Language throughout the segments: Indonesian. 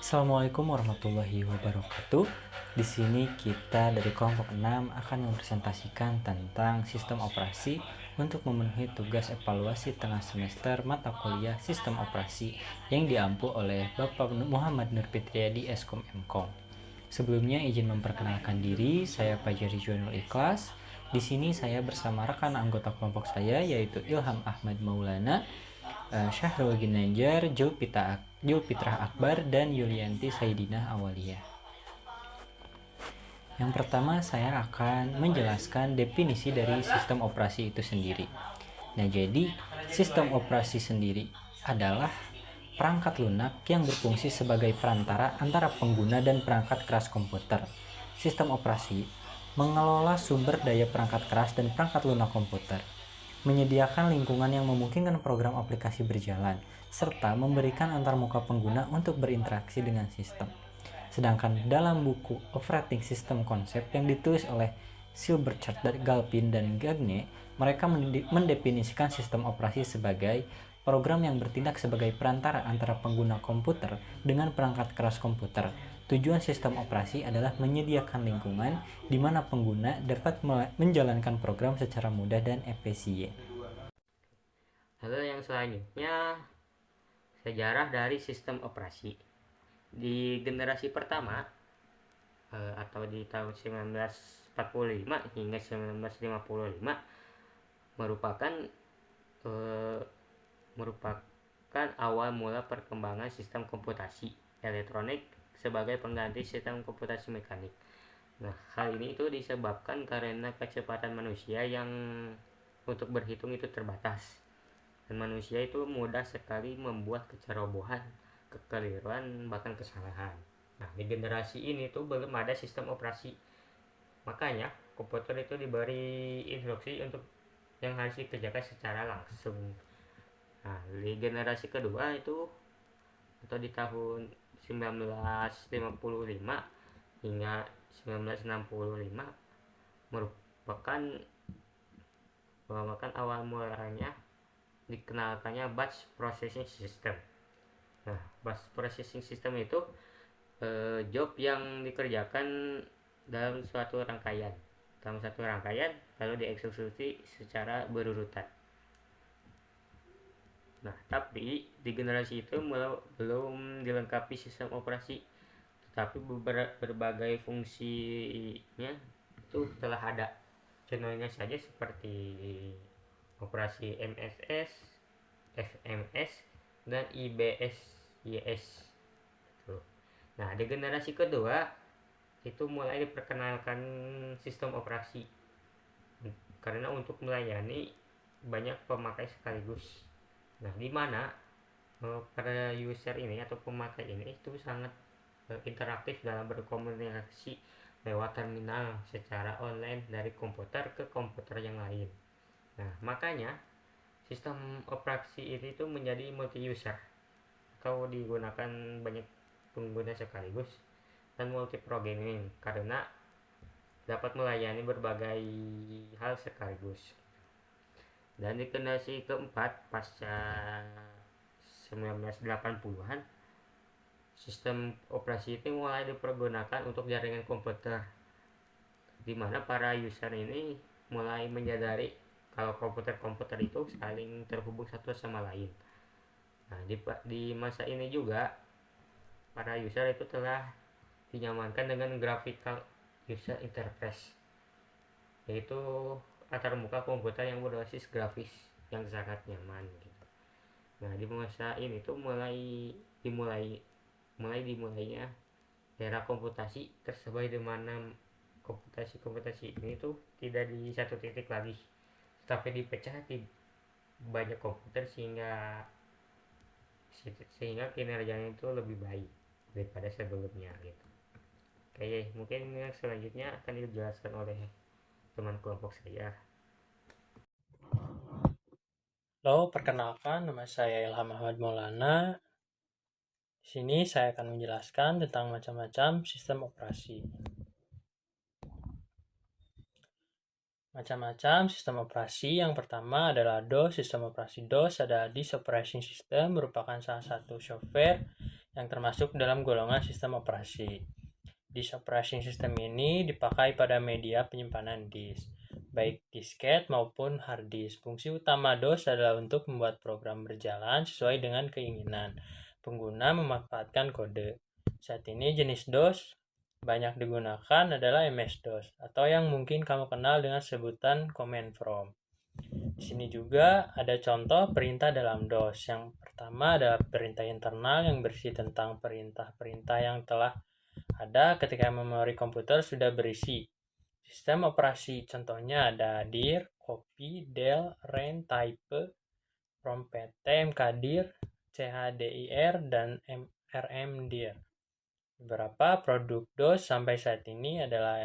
Assalamualaikum warahmatullahi wabarakatuh. Di sini kita dari kelompok 6 akan mempresentasikan tentang sistem operasi untuk memenuhi tugas evaluasi tengah semester mata kuliah sistem operasi yang diampu oleh Bapak Muhammad Nur Fitriadi Eskom Mkom. Sebelumnya izin memperkenalkan diri, saya Fajri Juanul Ikhlas. Di sini saya bersama rekan anggota kelompok saya yaitu Ilham Ahmad Maulana, Syahrul Ginanjar, Julfitrah Akbar, dan Yulianti Saidinah Awaliyah. Yang pertama saya akan menjelaskan definisi dari sistem operasi itu sendiri. Nah, jadi sistem operasi sendiri adalah perangkat lunak yang berfungsi sebagai perantara antara pengguna dan perangkat keras komputer. Sistem operasi mengelola sumber daya perangkat keras dan perangkat lunak komputer, menyediakan lingkungan yang memungkinkan program aplikasi berjalan, serta memberikan antarmuka pengguna untuk berinteraksi dengan sistem. Sedangkan dalam buku Operating System Concept yang ditulis oleh Silberchart, Galpin, dan Gagne, mereka mendefinisikan sistem operasi sebagai program yang bertindak sebagai perantara antara pengguna komputer dengan perangkat keras komputer. Tujuan sistem operasi adalah menyediakan lingkungan di mana pengguna dapat menjalankan program secara mudah dan efisien. Lalu yang selanjutnya, sejarah dari sistem operasi. Di generasi pertama atau di tahun 1945 hingga 1955 merupakan eh, merupakan awal mula perkembangan sistem komputasi elektronik sebagai pengganti sistem komputasi mekanik. Nah, hal ini itu disebabkan karena kecepatan manusia yang untuk berhitung itu terbatas. Dan manusia itu mudah sekali membuat kecerobohan, kekeliruan, bahkan kesalahan. Nah, di generasi ini tuh belum ada sistem operasi. Makanya, komputer itu diberi instruksi untuk yang harus dikerjakan secara langsung. Nah, di generasi kedua itu atau di tahun 1955 hingga 1965 merupakan awal mulanya dikenalkannya batch processing system. Nah, batch processing system itu job yang dikerjakan dalam suatu rangkaian. Dalam satu rangkaian lalu dieksekusi secara berurutan. Nah, tapi di generasi itu belum dilengkapi sistem operasi, tetapi berbagai fungsinya itu telah ada. Contohnya saja seperti operasi MSS, FMS, dan IBS-YS. Nah, di generasi kedua itu mulai diperkenalkan sistem operasi karena untuk melayani banyak pemakai sekaligus. Nah, di mana para user ini atau pemakai ini itu sangat interaktif dalam berkomunikasi lewat terminal secara online dari komputer ke komputer yang lain. Nah, makanya sistem operasi ini tuh menjadi multi user atau digunakan banyak pengguna sekaligus dan multi programming karena dapat melayani berbagai hal sekaligus. Dan di generasi keempat pasca 1980-an, sistem operasi itu mulai dipergunakan untuk jaringan komputer, di mana para user ini mulai menyadari kalau komputer-komputer itu saling terhubung satu sama lain. Nah, di masa ini juga para user itu telah dinyamankan dengan graphical user interface, yaitu latar muka komputer yang berbasis grafis yang sangat nyaman gitu. Nah, di masa ini tuh dimulai dimulainya era komputasi tersebar di mana komputasi ini tuh tidak di satu titik lagi, tapi dipecah di banyak komputer sehingga kinerjanya itu lebih baik daripada sebelumnya gitu. Oke, mungkin yang selanjutnya akan dijelaskan oleh teman kelompok saya. Halo, perkenalkan nama saya Ilham Ahmad Maulana. Di sini saya akan menjelaskan tentang macam-macam sistem operasi. Macam-macam sistem operasi. Yang pertama adalah DOS. Sistem operasi DOS adalah Disk Operating System, merupakan salah satu software yang termasuk dalam golongan sistem operasi. Disk operating system ini dipakai pada media penyimpanan disk, baik disket maupun hard disk. Fungsi utama DOS adalah untuk membuat program berjalan sesuai dengan keinginan pengguna memanfaatkan kode. Saat ini jenis DOS banyak digunakan adalah MS-DOS atau yang mungkin kamu kenal dengan sebutan command prompt. Di sini juga ada contoh perintah dalam DOS. Yang pertama adalah perintah internal yang berisi tentang perintah-perintah yang telah ada ketika memori komputer sudah berisi. Sistem operasi contohnya ada dir, copy, del, ren, type, prompt, mkdir, chdir, dan rmdir. Beberapa produk DOS sampai saat ini adalah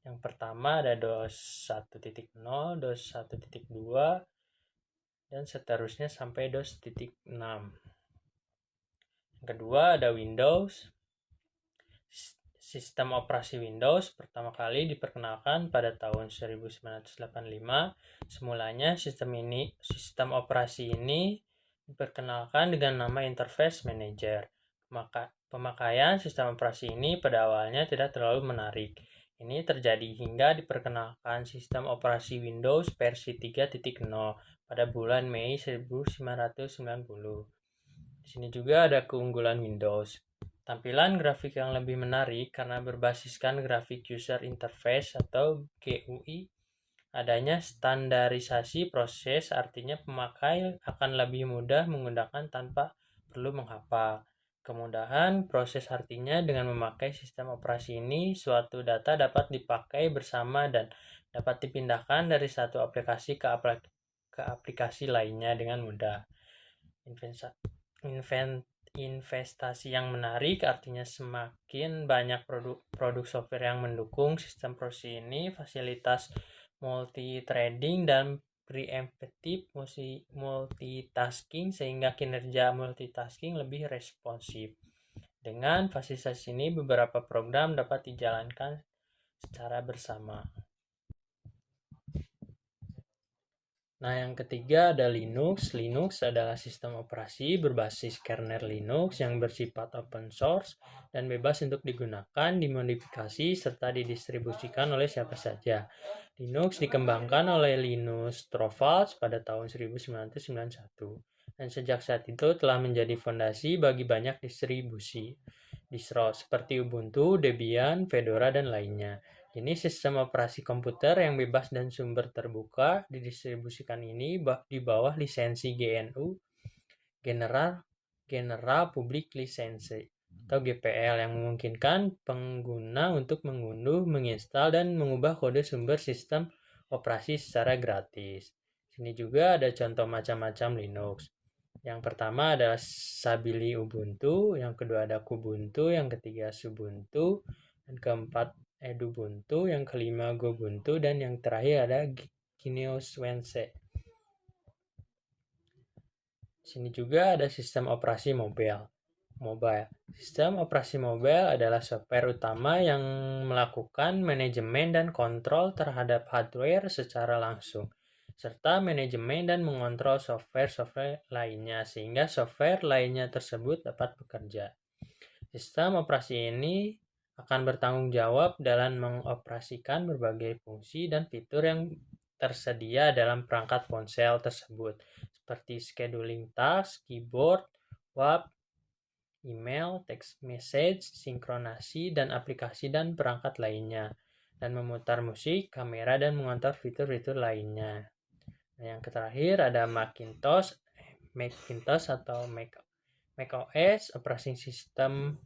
yang pertama ada DOS 1.0, DOS 1.2, dan seterusnya sampai DOS 6. Yang kedua ada Windows. Sistem operasi Windows pertama kali diperkenalkan pada tahun 1985. Semulanya sistem operasi ini diperkenalkan dengan nama Interface Manager. Pemakaian sistem operasi ini pada awalnya tidak terlalu menarik. Ini terjadi hingga diperkenalkan sistem operasi Windows versi 3.0 pada bulan Mei 1990. Di sini juga ada keunggulan Windows. Tampilan grafik yang lebih menarik karena berbasiskan Graphic User Interface atau GUI. Adanya standarisasi proses artinya pemakai akan lebih mudah menggunakan tanpa perlu menghafal. Kemudahan proses artinya dengan memakai sistem operasi ini, suatu data dapat dipakai bersama dan dapat dipindahkan dari satu aplikasi ke aplikasi lainnya dengan mudah. Investasi yang menarik artinya semakin banyak produk software yang mendukung sistem proses ini, fasilitas multi-threading dan preemptive multitasking sehingga kinerja multitasking lebih responsif. Dengan fasilitas ini beberapa program dapat dijalankan secara bersama. Nah, yang ketiga ada Linux. Linux adalah sistem operasi berbasis kernel Linux yang bersifat open source dan bebas untuk digunakan, dimodifikasi, serta didistribusikan oleh siapa saja. Linux dikembangkan oleh Linus Torvalds pada tahun 1991 dan sejak saat itu telah menjadi fondasi bagi banyak distribusi distro seperti Ubuntu, Debian, Fedora, dan lainnya. Ini sistem operasi komputer yang bebas dan sumber terbuka didistribusikan ini di bawah lisensi GNU, General Public License atau GPL yang memungkinkan pengguna untuk mengunduh, menginstal, dan mengubah kode sumber sistem operasi secara gratis. Sini juga ada contoh macam-macam Linux. Yang pertama adalah Sabili Ubuntu, yang kedua ada Kubuntu, yang ketiga Subuntu, dan keempat Edubuntu, yang kelima Gobuntu, dan yang terakhir ada GNU/Wense. Sini juga ada sistem operasi mobile. Sistem operasi mobile adalah software utama yang melakukan manajemen dan kontrol terhadap hardware secara langsung, serta manajemen dan mengontrol software lainnya sehingga software lainnya tersebut dapat bekerja. Sistem operasi ini akan bertanggung jawab dalam mengoperasikan berbagai fungsi dan fitur yang tersedia dalam perangkat ponsel tersebut, seperti scheduling task, keyboard, web, email, text message, sinkronasi, dan aplikasi dan perangkat lainnya, dan memutar musik, kamera, dan mengontrol fitur-fitur lainnya. Nah, yang terakhir ada Macintosh atau Mac OS Operating System.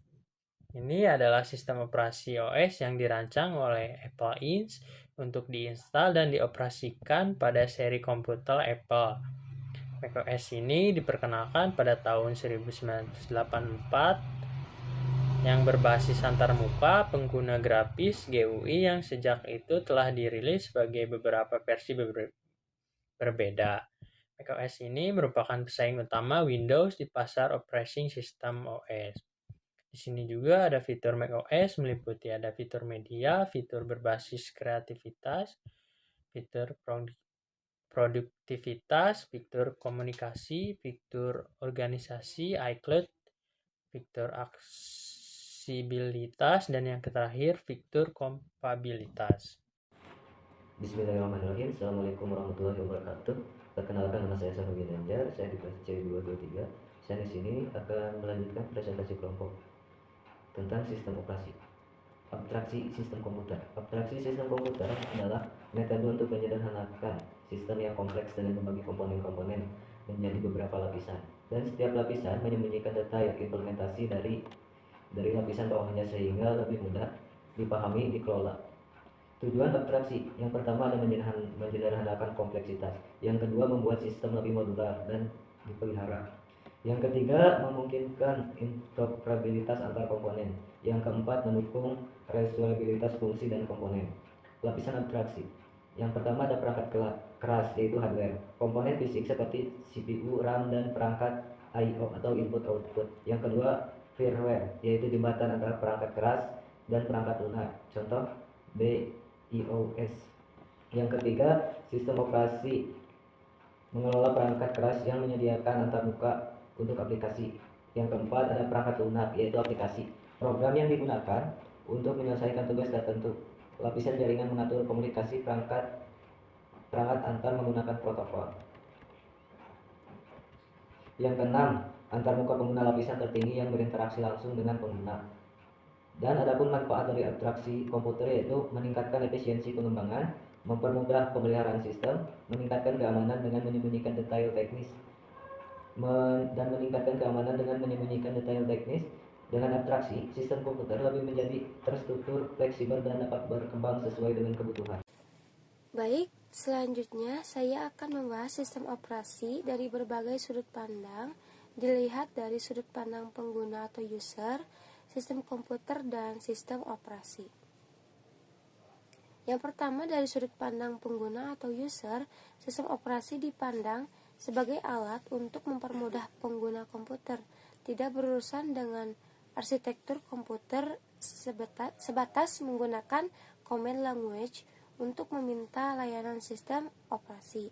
Ini adalah sistem operasi OS yang dirancang oleh Apple Inc. untuk diinstal dan dioperasikan pada seri komputer Apple. macOS ini diperkenalkan pada tahun 1984 yang berbasis antarmuka pengguna grafis GUI yang sejak itu telah dirilis sebagai beberapa versi berbeda. macOS ini merupakan pesaing utama Windows di pasar operating system OS. Di sini juga ada fitur macOS meliputi ada fitur media, fitur berbasis kreativitas, fitur produktivitas, fitur komunikasi, fitur organisasi, iCloud, fitur aksibilitas, dan yang terakhir fitur kompabilitas. Bismillahirrahmanirrahim. Assalamualaikum warahmatullahi wabarakatuh. Perkenalkan, nama saya Safri Ginanjar. Saya di kelas C223. Saya di sini akan melanjutkan presentasi kelompok tentang sistem operasi. Abstraksi sistem komputer. Abstraksi sistem komputer adalah metode untuk menyederhanakan sistem yang kompleks dengan membagi komponen-komponen menjadi beberapa lapisan, dan setiap lapisan menyembunyikan detail implementasi dari lapisan bawahnya sehingga lebih mudah dipahami, dikelola. Tujuan abstraksi yang pertama adalah menyederhanakan kompleksitas, yang kedua membuat sistem lebih modular dan dipelihara, yang ketiga memungkinkan interoperabilitas antar komponen, yang keempat mendukung reusabilitas fungsi dan komponen. Lapisan abstraksi yang pertama ada perangkat keras, yaitu hardware, komponen fisik seperti CPU, RAM, dan perangkat I/O atau input output. Yang kedua firmware, yaitu jembatan antara perangkat keras dan perangkat lunak, contoh BIOS. Yang ketiga sistem operasi, mengelola perangkat keras yang menyediakan antarmuka untuk aplikasi. Yang keempat ada perangkat lunak, yaitu aplikasi, program yang digunakan untuk menyelesaikan tugas tertentu. Lapisan jaringan mengatur komunikasi perangkat antar menggunakan protokol. Yang keenam, antarmuka pengguna, lapisan tertinggi yang berinteraksi langsung dengan pengguna. Dan adapun manfaat dari abstraksi komputer yaitu meningkatkan efisiensi pengembangan, mempermudah pemeliharaan sistem, meningkatkan keamanan dengan menyembunyikan detail teknis, Dengan abstraksi, sistem komputer lebih menjadi terstruktur, fleksibel, dan dapat berkembang sesuai dengan kebutuhan. Baik, selanjutnya saya akan membahas sistem operasi dari berbagai sudut pandang, dilihat dari sudut pandang pengguna atau user, sistem komputer, dan sistem operasi. Yang pertama, dari sudut pandang pengguna atau user, sistem operasi dipandang sebagai alat untuk mempermudah pengguna komputer, tidak berurusan dengan arsitektur komputer, sebatas menggunakan command language untuk meminta layanan sistem operasi.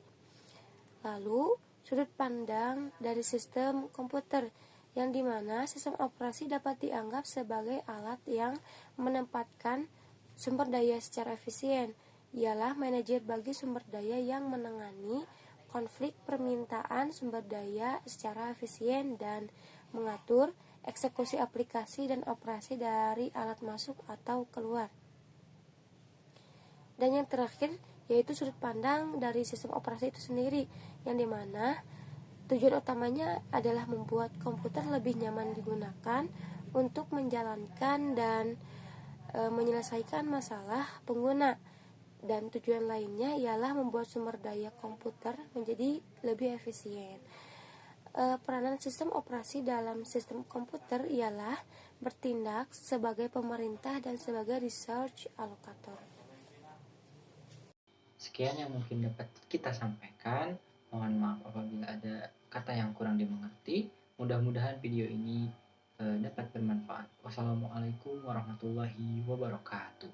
Lalu, sudut pandang dari sistem komputer, yang dimana sistem operasi dapat dianggap sebagai alat yang menempatkan sumber daya secara efisien, ialah manajer bagi sumber daya yang menangani konflik permintaan sumber daya secara efisien dan mengatur eksekusi aplikasi dan operasi dari alat masuk atau keluar. Dan yang terakhir yaitu sudut pandang dari sistem operasi itu sendiri, yang dimana tujuan utamanya adalah membuat komputer lebih nyaman digunakan untuk menjalankan dan menyelesaikan masalah pengguna, dan tujuan lainnya ialah membuat sumber daya komputer menjadi lebih efisien. Peranan sistem operasi dalam sistem komputer ialah bertindak sebagai pemerintah dan sebagai research allocator. Sekian yang mungkin dapat kita sampaikan. Mohon maaf apabila ada kata yang kurang dimengerti. Mudah-mudahan video ini dapat bermanfaat. Wassalamualaikum warahmatullahi wabarakatuh.